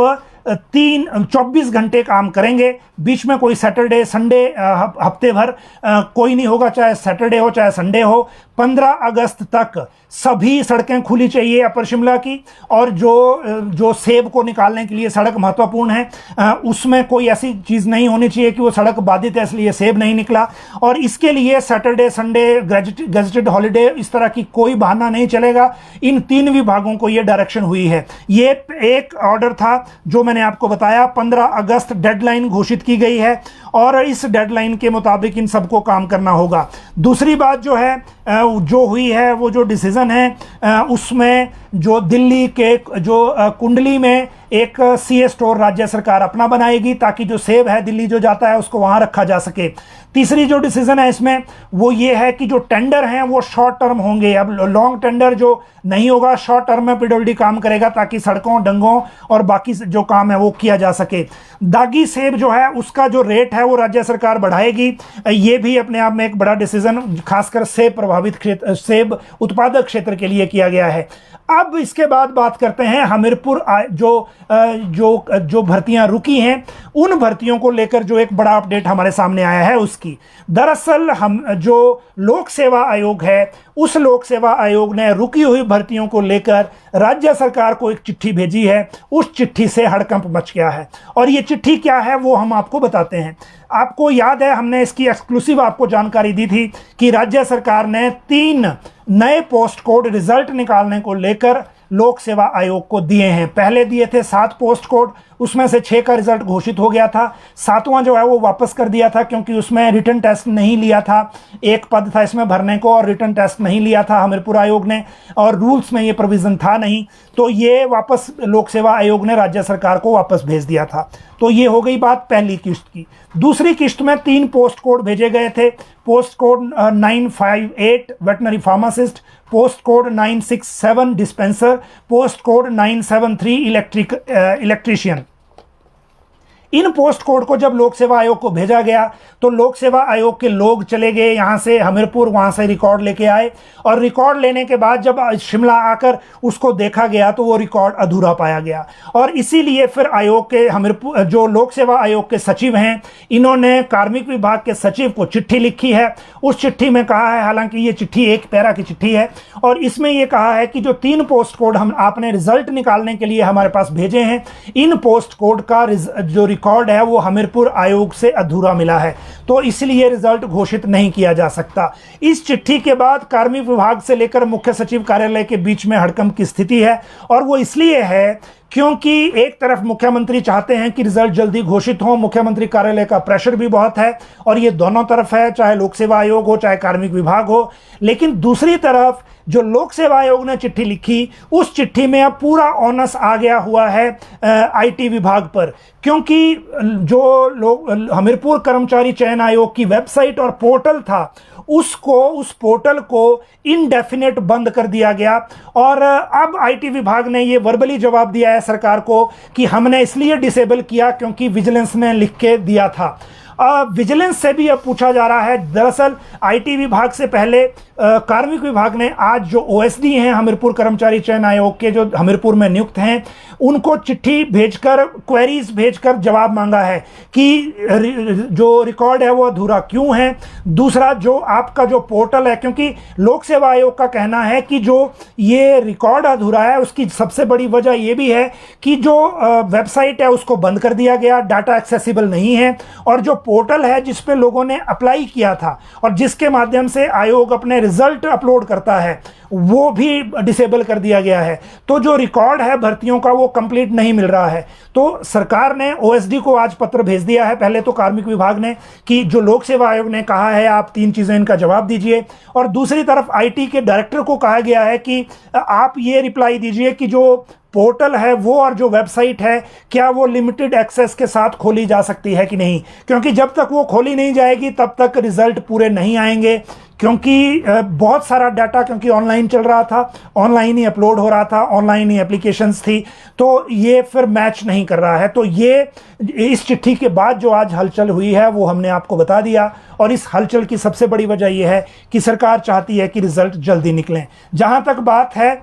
24 घंटे काम करेंगे, बीच में कोई सैटरडे संडे हफ्ते भर कोई नहीं होगा, चाहे सैटरडे हो चाहे संडे हो। 15 अगस्त तक सभी सड़कें खुली चाहिए अपर शिमला की, और जो सेब को निकालने के लिए सड़क महत्वपूर्ण है उसमें कोई ऐसी चीज़ नहीं होनी चाहिए कि वो सड़क बाधित है इसलिए सेब नहीं निकला। और इसके लिए सैटरडे संडे गजेटेड हॉलीडे इस तरह की कोई बहाना नहीं चलेगा। इन 3 विभागों को ये डायरेक्शन हुई है। ये एक ऑर्डर था जो मैंने आपको बताया, 15 अगस्त डेडलाइन घोषित की गई है और इस डेडलाइन के मुताबिक इन सबको काम करना होगा। दूसरी बात जो है जो हुई है वो जो डिसीजन है उसमें जो दिल्ली के जो कुंडली में एक सीए स्टोर राज्य सरकार अपना बनाएगी ताकि जो सेब है दिल्ली जो जाता है उसको वहां रखा जा सके। तीसरी जो डिसीजन है इसमें वो ये है कि जो टेंडर हैं वो शॉर्ट टर्म होंगे। अब लॉन्ग टेंडर जो नहीं होगा, शॉर्ट टर्म में पीडब्ल्यूडी काम करेगा ताकि सड़कों डंगों और बाकी जो काम है वो किया जा सके। दागी सेब जो है उसका जो रेट है वो राज्य सरकार बढ़ाएगी। ये भी अपने आप में एक बड़ा डिसीजन खासकर सेब प्रभावित क्षेत्र, सेब उत्पादक क्षेत्र के लिए किया गया है। अब इसके बाद बात करते हैं हमीरपुर जो भर्तियां रुकी हैं उन भर्तियों को लेकर जो एक बड़ा अपडेट हमारे सामने आया है उसकी। दरअसल हम जो लोक सेवा आयोग है उस लोक सेवा आयोग ने रुकी हुई भर्तियों को लेकर राज्य सरकार को एक चिट्ठी भेजी है। उस चिट्ठी से हड़कंप मच गया है और ये चिट्ठी क्या है वो हम आपको बताते हैं। आपको याद है हमने इसकी एक्सक्लूसिव आपको जानकारी दी थी कि राज्य सरकार ने 3 नए पोस्ट कोड रिजल्ट निकालने को लेकर लोक सेवा आयोग को दिए हैं। पहले दिए थे 7 पोस्ट कोड, उसमें से 6 का रिजल्ट घोषित हो गया था। 7वां जो है वो वापस कर दिया था क्योंकि उसमें रिटन टेस्ट नहीं लिया था। एक पद था इसमें भरने को और रिटन टेस्ट नहीं लिया था हमीरपुर आयोग ने और रूल्स में ये प्रोविजन था नहीं, तो ये वापस लोक सेवा आयोग ने राज्य सरकार को वापस भेज दिया था। तो ये हो गई बात पहली किश्त की। दूसरी किश्त में 3 पोस्ट कोड भेजे गए थे। Post code 958 veterinary pharmacist, post code 967 dispenser, post code 973 electrician. इन पोस्ट कोड को जब लोक सेवा आयोग को भेजा गया तो लोक सेवा आयोग के लोग चले गए यहाँ से हमीरपुर, वहाँ से रिकॉर्ड लेके आए और रिकॉर्ड लेने के बाद जब शिमला आकर उसको देखा गया तो वो रिकॉर्ड अधूरा पाया गया और इसीलिए फिर आयोग के हमीरपुर जो लोक सेवा आयोग के सचिव हैं इन्होंने कार्मिक विभाग के सचिव को चिट्ठी लिखी है। उस चिट्ठी में कहा है, हालांकि ये चिट्ठी 1 पैरा की चिट्ठी है और इसमें ये कहा है कि जो 3 पोस्ट कोड हम आपने रिजल्ट निकालने के लिए हमारे पास भेजे हैं, इन पोस्ट कोड का जो रिकॉर्ड है वो हमीरपुर आयोग से अधूरा मिला है, तो इसलिए रिजल्ट घोषित नहीं किया जा सकता। इस चिट्ठी के बाद कार्मिक विभाग से लेकर मुख्य सचिव कार्यालय के बीच में हड़कंप की स्थिति है और वो इसलिए है क्योंकि एक तरफ मुख्यमंत्री चाहते हैं कि रिजल्ट जल्दी घोषित हो, मुख्यमंत्री कार्यालय का प्रेशर भी बहुत है और ये दोनों तरफ है, चाहे लोक सेवा आयोग हो चाहे कार्मिक विभाग हो। लेकिन दूसरी तरफ जो लोक सेवा आयोग ने चिट्ठी लिखी उस चिट्ठी में अब पूरा ऑनस आ गया हुआ है आईटी विभाग पर, क्योंकि जो हमीरपुर कर्मचारी चयन आयोग की वेबसाइट और पोर्टल था उस पोर्टल को इनडेफिनेट बंद कर दिया गया और अब आईटी विभाग ने ये वर्बली जवाब दिया है सरकार को कि हमने इसलिए डिसेबल किया क्योंकि विजिलेंस ने लिख के दिया था। विजिलेंस से भी अब पूछा जा रहा है। दरअसल आईटी विभाग से पहले कार्मिक विभाग ने आज जो ओएसडी हैं हमीरपुर कर्मचारी चयन आयोग के जो हमीरपुर में नियुक्त हैं उनको चिट्ठी भेजकर क्वेरीज भेजकर जवाब मांगा है कि जो रिकॉर्ड है वो अधूरा क्यों है। दूसरा जो आपका जो पोर्टल है, क्योंकि लोक सेवा आयोग का कहना है कि जो ये रिकॉर्ड अधूरा है उसकी सबसे बड़ी वजह ये भी है कि जो वेबसाइट है उसको बंद कर दिया गया, डाटा एक्सेसिबल नहीं है और जो पोर्टल है जिस पे लोगों ने अप्लाई किया था और जिसके माध्यम से आयोग अपने रिजल्ट अपलोड करता है वो भी डिसेबल कर दिया गया है। तो जो रिकॉर्ड है भर्तियों का वो कंप्लीट नहीं मिल रहा है। तो सरकार ने ओएसडी को आज पत्र भेज दिया है, पहले तो कार्मिक विभाग ने, कि जो लोक सेवा आयोग ने कहा है आप 3 चीजें इनका जवाब दीजिए, और दूसरी तरफ आईटी के डायरेक्टर को कहा गया है कि आप ये रिप्लाई दीजिए कि जो पोर्टल है वो और जो वेबसाइट है क्या वो लिमिटेड एक्सेस के साथ खोली जा सकती है कि नहीं, क्योंकि जब तक वो खोली नहीं जाएगी तब तक रिजल्ट पूरे नहीं आएंगे, क्योंकि बहुत सारा डाटा क्योंकि ऑनलाइन चल रहा था, ऑनलाइन ही अपलोड हो रहा था, ऑनलाइन ही एप्लीकेशंस थी, तो ये फिर मैच नहीं कर रहा है। तो ये इस चिट्ठी के बाद जो आज हलचल हुई है वो हमने आपको बता दिया और इस हलचल की सबसे बड़ी वजह यह है कि सरकार चाहती है कि रिजल्ट जल्दी निकलें। जहां तक बात है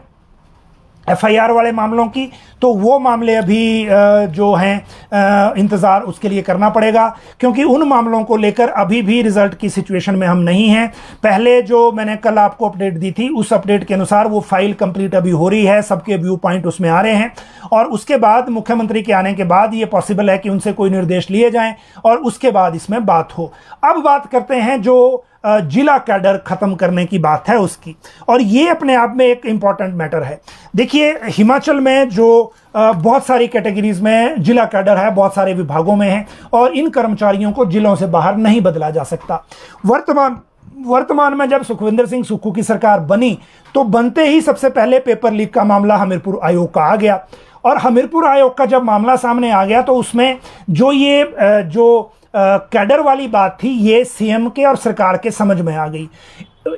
एफआईआर वाले मामलों की, तो वो मामले अभी जो हैं इंतज़ार उसके लिए करना पड़ेगा, क्योंकि उन मामलों को लेकर अभी भी रिजल्ट की सिचुएशन में हम नहीं हैं। पहले जो मैंने कल आपको अपडेट दी थी, उस अपडेट के अनुसार वो फाइल कंप्लीट अभी हो रही है, सबके व्यू पॉइंट उसमें आ रहे हैं, और उसके बाद मुख्यमंत्री के आने के बाद ये पॉसिबल है कि उनसे कोई निर्देश लिए जाएं और उसके बाद इसमें बात हो। अब बात करते हैं जो जिला कैडर खत्म करने की बात है उसकी, और ये अपने आप में एक इंपॉर्टेंट मैटर है। देखिए, हिमाचल में जो बहुत सारी कैटेगरीज में जिला कैडर है, बहुत सारे विभागों में है, और इन कर्मचारियों को जिलों से बाहर नहीं बदला जा सकता। वर्तमान में जब सुखविंदर सिंह सुक्खू की सरकार बनी, तो बनते ही सबसे पहले पेपर लीक का मामला हमीरपुर आयोग का आ गया, और हमीरपुर आयोग का जब मामला सामने आ गया तो उसमें जो कैडर वाली बात थी, ये सीएम के और सरकार के समझ में आ गई।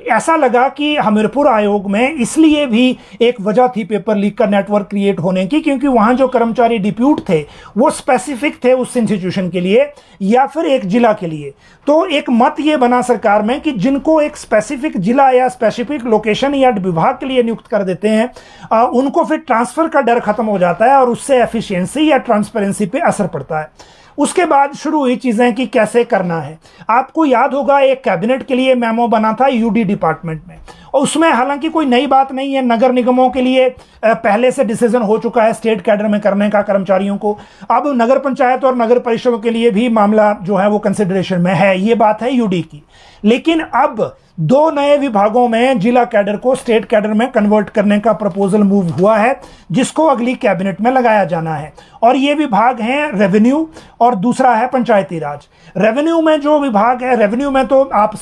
ऐसा लगा कि हमीरपुर आयोग में इसलिए भी एक वजह थी पेपर लीक का नेटवर्क क्रिएट होने की, क्योंकि वहां जो कर्मचारी डिप्यूट थे वो स्पेसिफिक थे उस इंस्टीट्यूशन के लिए या फिर एक जिला के लिए। तो एक मत ये बना सरकार में कि जिनको एक स्पेसिफिक जिला या स्पेसिफिक लोकेशन या विभाग के लिए नियुक्त कर देते हैं, उनको फिर ट्रांसफर का डर खत्म हो जाता है और उससे एफिशिएंसी या ट्रांसपेरेंसी पे असर पड़ता है। उसके बाद शुरू हुई चीजें कि कैसे करना है। आपको याद होगा, एक कैबिनेट के लिए मेमो बना था यूडी डिपार्टमेंट में, और उसमें हालांकि कोई नई बात नहीं है, नगर निगमों के लिए पहले से डिसीजन हो चुका है स्टेट कैडर में करने का कर्मचारियों को। अब नगर पंचायत और नगर परिषदों के लिए भी मामला जो है वो कंसिडरेशन में है, ये बात है यूडी की। लेकिन अब 2 नए विभागों में जिला कैडर को स्टेट कैडर में कन्वर्ट करने का प्रपोजल मूव हुआ है, जिसको अगली कैबिनेट में लगाया जाना है, और ये विभाग हैं रेवेन्यू और दूसरा है पंचायती राज। रेवेन्यू में जो विभाग है, रेवेन्यू में तो आप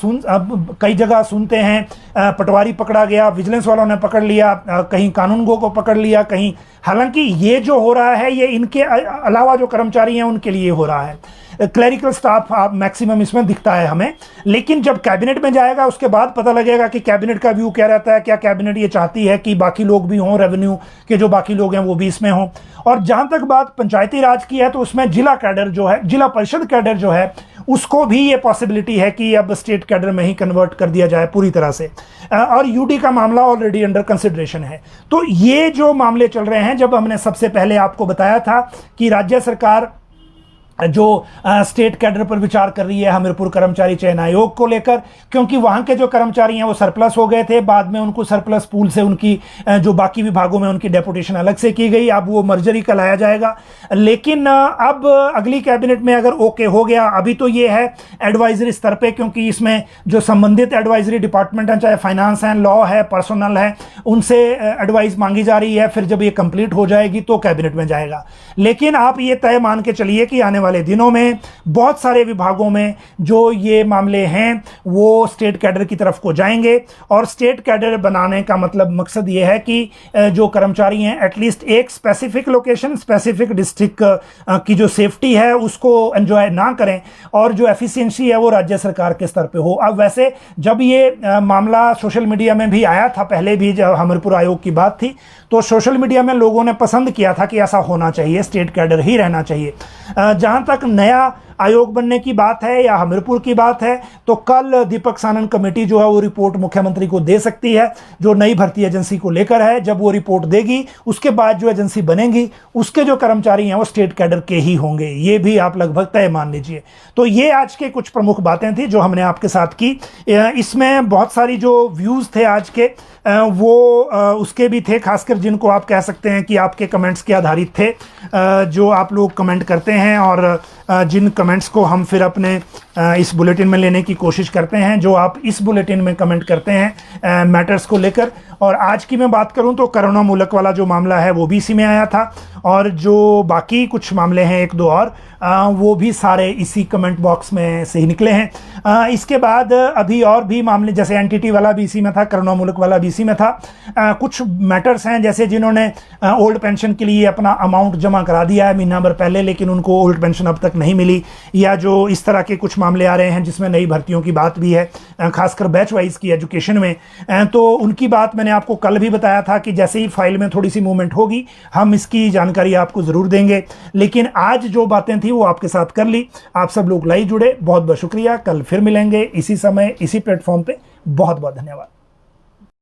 कई जगह सुनते हैं पटवारी पकड़ा गया, विजिलेंस वालों ने पकड़ लिया, कहीं कानूनगो को पकड़ लिया, कहीं, हालांकि ये जो हो रहा है ये इनके अलावा जो कर्मचारी हैं उनके लिए हो रहा है। क्लरिकल स्टाफ मैक्सिमम इसमें दिखता है हमें, लेकिन जब कैबिनेट में जाएगा उसके बाद पता लगेगा कि कैबिनेट का व्यू क्या रहता है। क्या कैबिनेट ये चाहती है कि बाकी लोग भी हों, रेवेन्यू के जो बाकी लोग हैं वो भी इसमें हों। और जहां तक बात पंचायती राज की है, तो उसमें जिला कैडर जो है, जिला परिषद कैडर जो है, उसको भी ये पॉसिबिलिटी है कि अब स्टेट कैडर में ही कन्वर्ट कर दिया जाए पूरी तरह से, और यूडी का मामला ऑलरेडी अंडर कंसिडरेशन है। तो ये जो मामले चल रहे हैं, जब हमने सबसे पहले आपको बताया था कि राज्य सरकार जो स्टेट कैडर पर विचार कर रही है हमीरपुर कर्मचारी चयन आयोग को लेकर, क्योंकि वहां के जो कर्मचारी हैं वो सरप्लस हो गए थे, बाद में उनको सरप्लस पूल से उनकी जो बाकी विभागों में उनकी डेपुटेशन अलग से की गई, अब वो मर्जरी का लाया जाएगा। लेकिन अब अगली कैबिनेट में अगर ओके हो गया, अभी तो ये है एडवाइजरी स्तर पे, क्योंकि इसमें जो संबंधित एडवाइजरी डिपार्टमेंट हैं, चाहे फाइनेंस है, लॉ है, पर्सनल है, उनसे एडवाइस मांगी जा रही है। फिर जब ये कंप्लीट हो जाएगी तो कैबिनेट में जाएगा। लेकिन आप ये तय मान के चलिए कि आने वाले दिनों में बहुत सारे विभागों में जो ये मामले हैं वो स्टेट कैडर की तरफ को जाएंगे, और स्टेट कैडर बनाने का मतलब मकसद ये है कि जो कर्मचारी हैं एटलीस्ट एक स्पेसिफिक लोकेशन, स्पेसिफिक डिस्ट्रिक्ट की जो सेफ्टी है उसको एंजॉय ना करें, और जो एफिशिएंसी है वो राज्य सरकार के स्तर पे हो। अब वैसे जब ये मामला सोशल मीडिया में भी आया था, पहले भी जब हमीरपुर आयोग की बात थी, तो सोशल मीडिया में लोगों ने पसंद किया था कि ऐसा होना चाहिए, स्टेट कैडर ही रहना चाहिए। जहां तक नया आयोग बनने की बात है या हमीरपुर की बात है, तो कल दीपक सानन कमेटी जो है वो रिपोर्ट मुख्यमंत्री को दे सकती है, जो नई भर्ती एजेंसी को लेकर है। जब वो रिपोर्ट देगी उसके बाद जो एजेंसी बनेगी उसके जो कर्मचारी हैं वो स्टेट कैडर के ही होंगे, ये भी आप लगभग तय मान लीजिए। तो ये आज के कुछ प्रमुख बातें थी जो हमने आपके साथ की। इसमें बहुत सारी जो व्यूज़ थे आज के वो उसके भी थे, खासकर जिनको आप कह सकते हैं कि आपके कमेंट्स के आधारित थे, जो आप लोग कमेंट करते हैं और जिन कमेंट्स को हम फिर अपने इस बुलेटिन में लेने की कोशिश करते हैं, जो आप इस बुलेटिन में कमेंट करते हैं मैटर्स को लेकर। और आज की मैं बात करूं तो करुणा मूलक वाला जो मामला है वो भी इसी में आया था, और जो बाकी कुछ मामले हैं एक दो और वो भी सारे इसी कमेंट बॉक्स में से ही निकले हैं। इसके बाद अभी और भी मामले, जैसे एनटीटी वाला भी इसी में था, करुणा मूलक वाला भी इसी में था। कुछ मैटर्स हैं जैसे जिन्होंने ओल्ड पेंशन के लिए अपना अमाउंट जमा करा दिया है महीना भर पहले, लेकिन उनको ओल्ड पेंशन अब तक नहीं मिली, या जो इस तरह के कुछ मामले आ रहे हैं जिसमें नई भर्तियों की बात भी है, खासकर बैच वाइज की एजुकेशन में। तो उनकी बात मैंने आपको कल भी बताया था कि जैसे ही फाइल में थोड़ी सी मूवमेंट होगी हम इसकी जानकारी आपको ज़रूर देंगे। लेकिन आज जो बातें थी वो आपके साथ कर ली। आप सब लोग लाइव जुड़े, बहुत बहुत शुक्रिया। कल फिर मिलेंगे इसी समय इसी प्लेटफॉर्म पे। बहुत बहुत धन्यवाद।